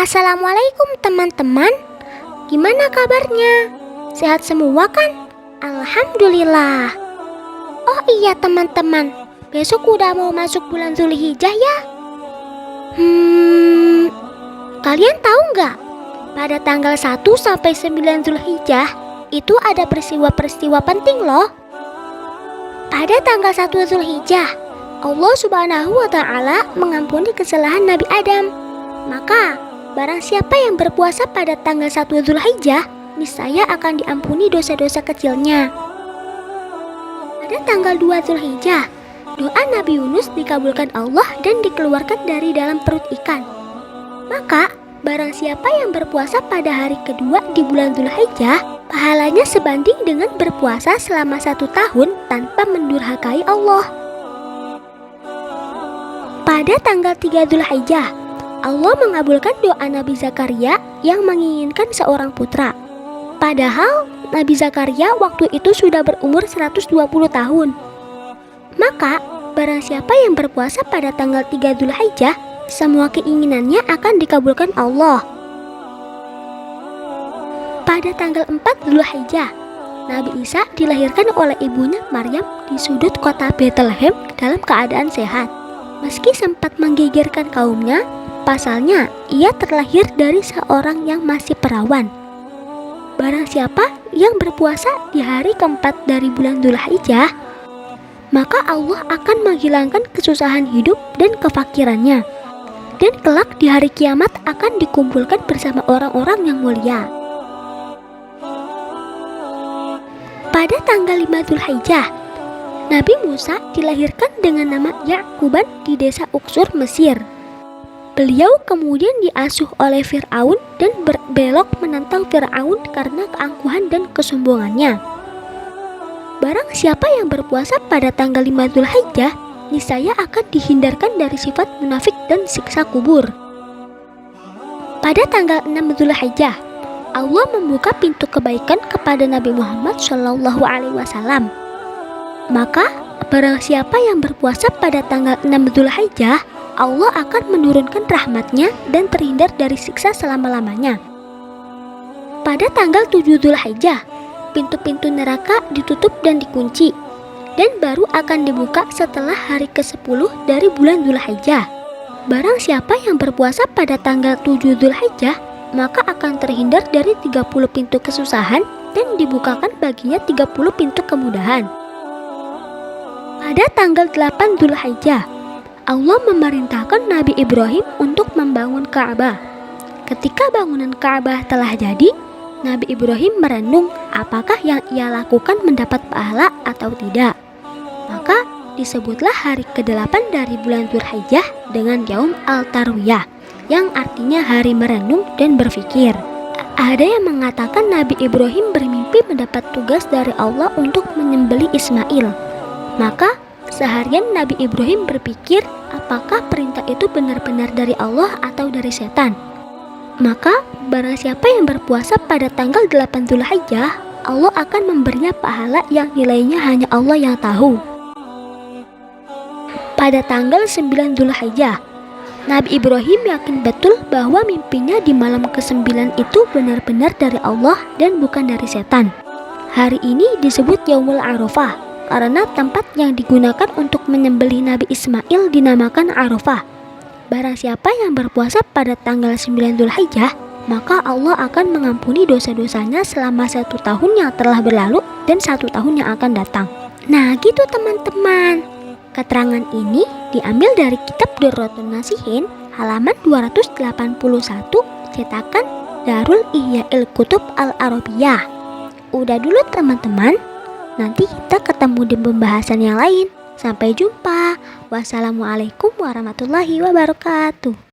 Assalamualaikum teman-teman. Gimana kabarnya? Sehat semua kan? Alhamdulillah. Oh iya teman-teman, besok udah mau masuk bulan Zulhijjah ya? Kalian tahu nggak? Pada tanggal 1 sampai 9 Zulhijjah itu ada peristiwa-peristiwa penting loh. Pada tanggal 1 Zulhijjah, Allah Subhanahu wa Ta'ala mengampuni kesalahan Nabi Adam. Maka, barang siapa yang berpuasa pada tanggal 1 Zulhijjah, niscaya akan diampuni dosa-dosa kecilnya. Pada tanggal 2 Zulhijjah, doa Nabi Yunus dikabulkan Allah dan dikeluarkan dari dalam perut ikan. Maka, barang siapa yang berpuasa pada hari kedua di bulan Zulhijjah, pahalanya sebanding dengan berpuasa selama 1 tahun tanpa mendurhakai Allah. Pada tanggal 3 Zulhijjah, Allah mengabulkan doa Nabi Zakaria yang menginginkan seorang putra. Padahal Nabi Zakaria waktu itu sudah berumur 120 tahun. Maka, barang siapa yang berpuasa pada tanggal 3 Zulhijjah, semua keinginannya akan dikabulkan Allah. Pada tanggal 4 Zulhijjah, Nabi Isa dilahirkan oleh ibunya Maryam di sudut kota Bethlehem dalam keadaan sehat. Meski sempat menggegerkan kaumnya, pasalnya ia terlahir dari seorang yang masih perawan. Barang siapa yang berpuasa di hari keempat dari bulan Zulhijjah, maka Allah akan menghilangkan kesusahan hidup dan kefakirannya. Dan kelak di hari kiamat akan dikumpulkan bersama orang-orang yang mulia. Pada tanggal 5 Zulhijjah, Nabi Musa dilahirkan dengan nama Ya'quban di desa Uksur, Mesir. Beliau kemudian diasuh oleh Fir'aun dan berbelok menentang Fir'aun karena keangkuhan dan kesombongannya. Barang siapa yang berpuasa pada tanggal 5 Zulhijjah, niscaya akan dihindarkan dari sifat munafik dan siksa kubur. Pada tanggal 6 Zulhijjah, Allah membuka pintu kebaikan kepada Nabi Muhammad SAW. Maka, barang siapa yang berpuasa pada tanggal 6 Zulhijjah, Allah akan menurunkan rahmatnya dan terhindar dari siksa selama-lamanya. Pada tanggal 7 Zulhijjah, pintu-pintu neraka ditutup dan dikunci, dan baru akan dibuka setelah hari ke-10 dari bulan Zulhijjah. Barang siapa yang berpuasa pada tanggal 7 Zulhijjah, maka akan terhindar dari 30 pintu kesusahan dan dibukakan baginya 30 pintu kemudahan. Pada tanggal 8 Zulhijjah, Allah memerintahkan Nabi Ibrahim untuk membangun Ka'bah. Ketika bangunan Ka'bah telah jadi, Nabi Ibrahim merenung apakah yang ia lakukan mendapat pahala atau tidak. Maka disebutlah hari ke-8 dari bulan Zulhijjah dengan Yaum Al-Tarwiyah, yang artinya hari merenung dan berpikir. Ada yang mengatakan Nabi Ibrahim bermimpi mendapat tugas dari Allah untuk menyembelih Ismail. Maka seharian Nabi Ibrahim berpikir apakah perintah itu benar-benar dari Allah atau dari setan. Maka barang siapa yang berpuasa pada tanggal 8 Zulhijjah, Allah akan memberinya pahala yang nilainya hanya Allah yang tahu. Pada tanggal 9 Zulhijjah, Nabi Ibrahim yakin betul bahwa mimpinya di malam ke-9 itu benar-benar dari Allah dan bukan dari setan. Hari ini disebut Yaumul Arafah karena tempat yang digunakan untuk menyembelih Nabi Ismail dinamakan Arafah. Barang siapa yang berpuasa pada tanggal 9 Zulhijjah, maka Allah akan mengampuni dosa-dosanya selama 1 tahun yang telah berlalu dan 1 tahun yang akan datang. Nah gitu teman-teman. Keterangan ini diambil dari kitab Durratun Nasihin halaman 281 cetakan Darul Ihya'il Kutub Al-Arabiyah. Udah dulu teman-teman. Nanti kita ketemu di pembahasan yang lain. Sampai jumpa. Wassalamualaikum warahmatullahi wabarakatuh.